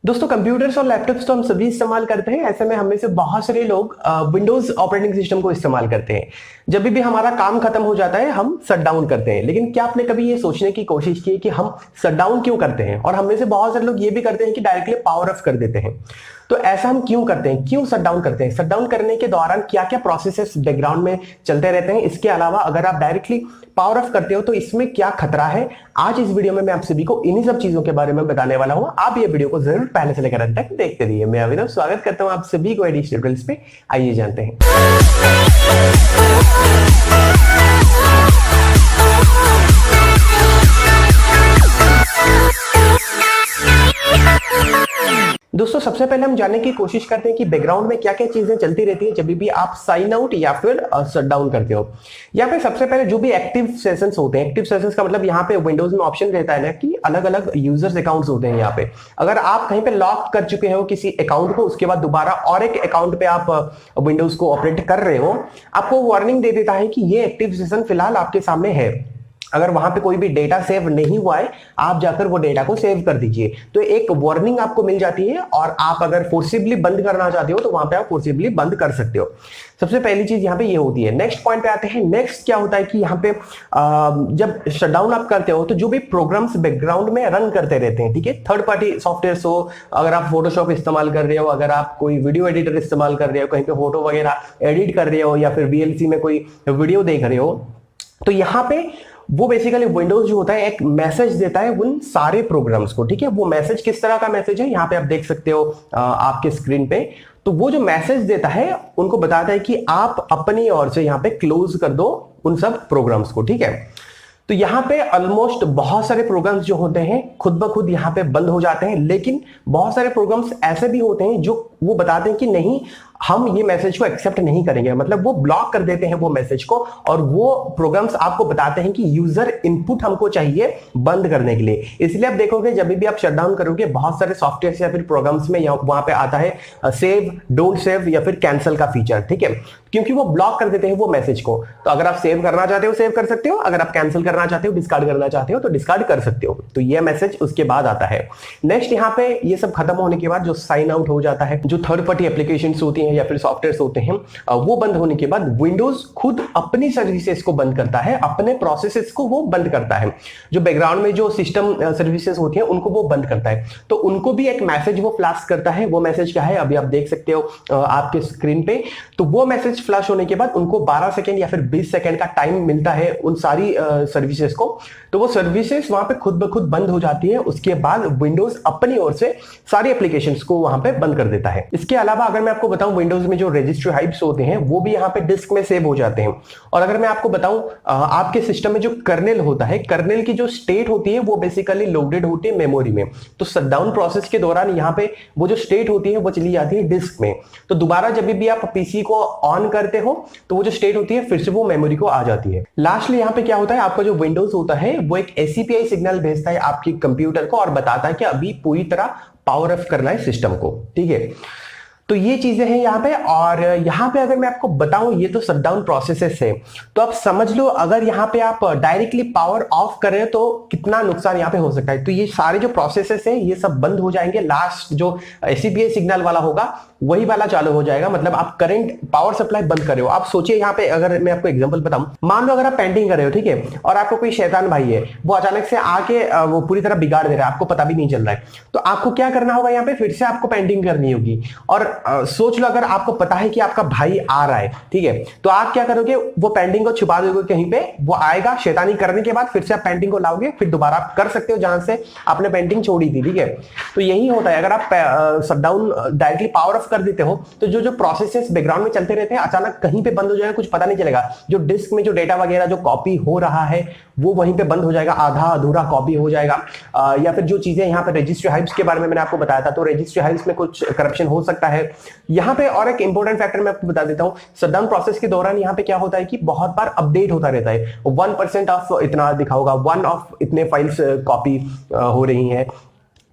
दोस्तों कंप्यूटर्स और लैपटॉप्स तो हम सभी इस्तेमाल करते हैं। ऐसे में हम में से बहुत सारे लोग विंडोज ऑपरेटिंग सिस्टम को इस्तेमाल करते हैं। जब भी हमारा काम खत्म हो जाता है हम शट डाउन करते हैं। लेकिन क्या आपने कभी ये सोचने की कोशिश की कि हम शट डाउन क्यों करते हैं? और हम में से बहुत सारे लोग ये भी करते हैं कि डायरेक्टली पावर ऑफ कर देते हैं। तो ऐसा हम क्यों करते हैं? क्यों शट डाउन करते हैं? शट डाउन करने के दौरान क्या क्या प्रोसेसेस बैकग्राउंड में चलते रहते हैं? इसके अलावा अगर आप डायरेक्टली पावर ऑफ करते हो तो इसमें क्या खतरा है? आज इस वीडियो में मैं आप सभी को इन्हीं सब चीजों के बारे में बताने वाला हूं। आप ये वीडियो को जरूर पहले से लेकर अंत तक देखते रहिए। मैं अभिनव स्वागत करता हूं आप सभी को एडी ट्यूटोरियल्स पे। आइए जानते हैं। दोस्तों सबसे पहले हम जानने की कोशिश करते हैं कि बैकग्राउंड में क्या क्या चीजें चलती रहती है जब भी आप साइन आउट या फिर शट डाउन करते हो। या फिर सबसे पहले जो भी एक्टिव सेशंस होते हैं, एक्टिव सेशंस का मतलब यहाँ पे विंडोज में ऑप्शन रहता है ना कि अलग अलग यूजर्स अकाउंट्स होते हैं। यहाँ पे अगर आप कहीं पे लॉक कर चुके हो किसी अकाउंट को, उसके बाद दोबारा और एक अकाउंट पे आप विंडोज को ऑपरेट कर रहे हो, आपको वार्निंग दे देता है कि ये एक्टिव सेशन फिलहाल आपके सामने है। अगर वहां पे कोई भी डेटा सेव नहीं हुआ है, आप जाकर वो डेटा को सेव कर दीजिए। तो एक वार्निंग आपको मिल जाती है और आप अगर फोर्सिबली बंद करना चाहते हो तो वहां पे आप फोर्सिबली बंद कर सकते हो। सबसे पहली चीज यहाँ पे ये होती है। नेक्स्ट पॉइंट पे आते हैं। नेक्स्ट क्या होता है कि यहाँ पे जब शटडाउन आप करते हो तो जो भी प्रोग्राम्स बैकग्राउंड में रन करते रहते हैं, ठीक है, थर्ड पार्टी सॉफ्टवेयर हो, अगर आप फोटोशॉप इस्तेमाल कर रहे हो, अगर आप कोई वीडियो एडिटर इस्तेमाल कर रहे हो, कहीं पे फोटो वगैरह एडिट कर रहे हो या फिर वीएलसी में कोई वीडियो देख रहे हो, तो यहाँ पे वो बेसिकली विंडोज जो होता है एक मैसेज देता है उन सारे प्रोग्राम्स को। ठीक है, वो मैसेज किस तरह का मैसेज है यहाँ पे आप देख सकते हो आपके स्क्रीन पे। तो वो जो मैसेज देता है उनको बताता है कि आप अपनी ओर से यहाँ पे क्लोज कर दो उन सब प्रोग्राम्स को। ठीक है, तो यहाँ पे ऑलमोस्ट बहुत सारे प्रोग्राम्स जो होते हैं खुद ब खुद यहाँ पे बंद हो जाते हैं। लेकिन बहुत सारे प्रोग्राम्स ऐसे भी होते हैं जो वो बताते हैं कि नहीं, हम ये मैसेज को एक्सेप्ट नहीं करेंगे, मतलब वो ब्लॉक कर देते हैं वो मैसेज को। और वो प्रोग्राम्स आपको बताते हैं कि यूजर इनपुट हमको चाहिए बंद करने के लिए। इसलिए आप देखोगे जब भी आप शटडाउन करोगे बहुत सारे सॉफ्टवेयर या फिर प्रोग्राम्स में वहां पे आता है सेव, डोंट सेव या फिर कैंसिल का फीचर। ठीक है, क्योंकि वो ब्लॉक कर देते हैं वो मैसेज को। तो अगर आप सेव करना चाहते हो सेव कर सकते हो, अगर आप कैंसिल करना चाहते हो, डिस्कार्ड करना चाहते हो तो डिस्कार्ड कर सकते हो। तो ये मैसेज उसके बाद आता है। नेक्स्ट यहाँ पे ये सब खत्म होने के बाद जो साइन आउट हो जाता है, जो थर्ड पार्टी एप्लीकेशंस होती हैं या फिर सॉफ्टवेयर्स होते हैं, वो बंद होने के बाद विंडोज खुद अपनी सर्विसेज को बंद करता है, अपने प्रोसेसेस को वो बंद करता है। जो बैकग्राउंड में जो सिस्टम सर्विसेज होती हैं उनको वो बंद करता है। तो उनको भी एक मैसेज वो फ्लैश करता है। वो मैसेज क्या है अभी आप देख सकते हो आपके स्क्रीन पे। तो वो मैसेज फ्लैश होने के बाद उनको 12 सेकंड या फिर 20 सेकंड का टाइम मिलता है उन सारी सर्विसेज को। तो वो सर्विसेज वहां पे खुद ब खुद बंद हो जाती है। उसके बाद विंडोज अपनी ओर से सारी एप्लीकेशंस को वहां पे बंद कर देता है। इसके अलावा अगर मैं आपको बताऊं, विंडोज में जो रजिस्ट्री हाइप्स होते हैं वो भी यहाँ पे डिस्क में सेव हो जाते हैं। और अगर मैं आपको बताऊं आपके सिस्टम में जो कर्नेल होता है, कर्नेल की जो स्टेट होती है वो बेसिकली लोडेड होती है मेमोरी में। तो शटडाउन प्रोसेस के दौरान यहाँ पे वो जो स्टेट होती है वो चली जाती है डिस्क में। तो दोबारा जब भी आप पीसी को ऑन करते हो तो वो जो स्टेट होती है फिर से वो मेमोरी को आ जाती है। लास्टली यहाँ पे क्या होता है, आपका जो विंडोज होता है वो एक एसीपीआई सिग्नल भेजता है आपकी कंप्यूटर को और बताता है कि अभी पूरी तरह पावर ऑफ करना है सिस्टम को। ठीक है, तो ये चीजें हैं यहाँ पे। और यहाँ पे अगर मैं आपको बताऊं ये तो शटडाउन प्रोसेसेस है। तो आप समझ लो अगर यहाँ पे आप डायरेक्टली पावर ऑफ करें तो कितना नुकसान यहाँ पे हो सकता है। तो ये सारे जो प्रोसेसेस हैं ये सब बंद हो जाएंगे। लास्ट जो एसीपीआई सिग्नल वाला होगा वही वाला चालू हो जाएगा। मतलब आप करंट पावर सप्लाई बंद कर रहे हो। आप सोचिए यहाँ पे अगर मैं आपको एग्जांपल बताऊं, मान लो अगर आप पेंटिंग कर रहे हो, ठीक है, और आपको कोई शैतान भाई है वो अचानक से आके वो पूरी तरह बिगाड़ दे रहा है, आपको पता भी नहीं चल रहा है। तो आपको क्या करना होगा, यहाँ पे फिर से आपको पेंटिंग करनी होगी। और सोच लो अगर आपको पता है कि आपका भाई आ रहा है, ठीक है, तो आप क्या करोगे, वो पेंटिंग को छुपा दोगे कहीं पे, वो आएगा शैतानी करने के बाद फिर से आप पेंटिंग को लाओगे, फिर दोबारा आप कर सकते हो जहां से आपने पेंटिंग छोड़ी थी। ठीक है, तो यही होता है अगर आप शटडाउन डायरेक्टली पावर ऑफ कर देते हो तो जो प्रोसेसेस बैकग्राउंड में चलते रहते हैं अचानक कहीं पे बंद हो जाएगा, कुछ पता नहीं चलेगा। जो डिस्क में जो डेटा वगैरह जो कॉपी हो रहा है वो वहीं पे बंद हो जाएगा, आधा अधूरा कॉपी हो जाएगा। या फिर जो चीजें यहाँ पे रजिस्ट्री हाइप्स के बारे में मैंने आपको बताया था, तो रजिस्ट्री हाइप्स में कुछ करप्शन हो सकता है यहाँ पे। और एक इंपॉर्टेंट फैक्टर मैं आपको बता देता हूँ, शटडाउन प्रोसेस के दौरान यहाँ पे क्या होता है कि बहुत बार अपडेट होता रहता है। 1% ऑफ इतना दिखा होगा, 1 ऑफ इतने फाइल्स कॉपी हो रही है।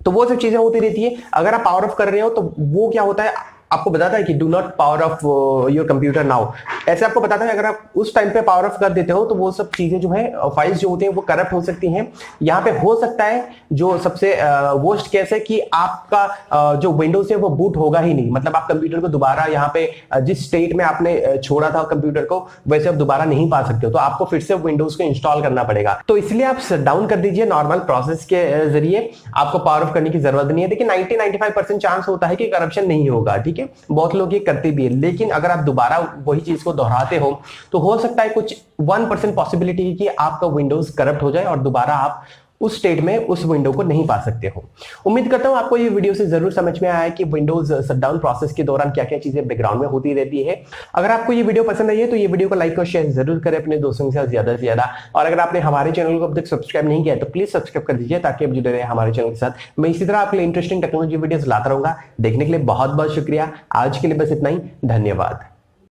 तो वो सब चीजें होती रहती है। अगर आप पावर ऑफ कर रहे हो तो वो क्या होता है, आपको बताता है कि do not power of your computer now, ऐसे आपको बताता है अगर आप उस टाइम पे पावर ऑफ कर देते हो तो वो सब चीजें जो है फाइल्स जो होती हैं वो करप्ट हो सकती हैं। यहाँ पे हो सकता है जो सबसे वर्स्ट केस है कि आपका जो विंडोज है वो बूट होगा ही नहीं, मतलब आप कंप्यूटर को दोबारा यहाँ पे जिस स्टेट में आपने छोड़ा था कंप्यूटर को वैसे आप दोबारा नहीं पा सकते हो, तो आपको फिर से विंडोज को इंस्टॉल करना पड़ेगा। तो इसलिए आप शट डाउन कर दीजिए नॉर्मल प्रोसेस के जरिए, आपको पावर ऑफ करने की जरूरत नहीं है। देखिए 90-95% चांस होता है कि करप्शन नहीं होगा, ठीक है, बहुत लोग ये करते भी है, लेकिन अगर आप दोबारा वही चीज को दोहराते हो तो हो सकता है कुछ 1% पॉसिबिलिटी है कि आपका विंडोज करप्ट हो जाए और दोबारा आप उस स्टेट में उस विंडो को नहीं पा सकते हो। उम्मीद करता हूं आपको ये वीडियो से जरूर समझ में आया है कि विंडोज शटडाउन प्रोसेस के दौरान क्या क्या चीजें बैकग्राउंड में होती रहती है। अगर आपको ये वीडियो पसंद आई है तो ये वीडियो को लाइक और शेयर जरूर करें अपने दोस्तों के साथ ज्यादा से ज्यादा, और अगर आपने हमारे चैनल को अब तक सब्सक्राइब नहीं किया है तो प्लीज सब्सक्राइब कर दीजिए ताकि आप जुड़े रहे हमारे चैनल के साथ। मैं इसी तरह आपके लिए इंटरेस्टिंग टेक्नोलॉजी वीडियोस लाता रहूंगा। देखने के लिए बहुत बहुत शुक्रिया। आज के लिए बस इतना ही, धन्यवाद।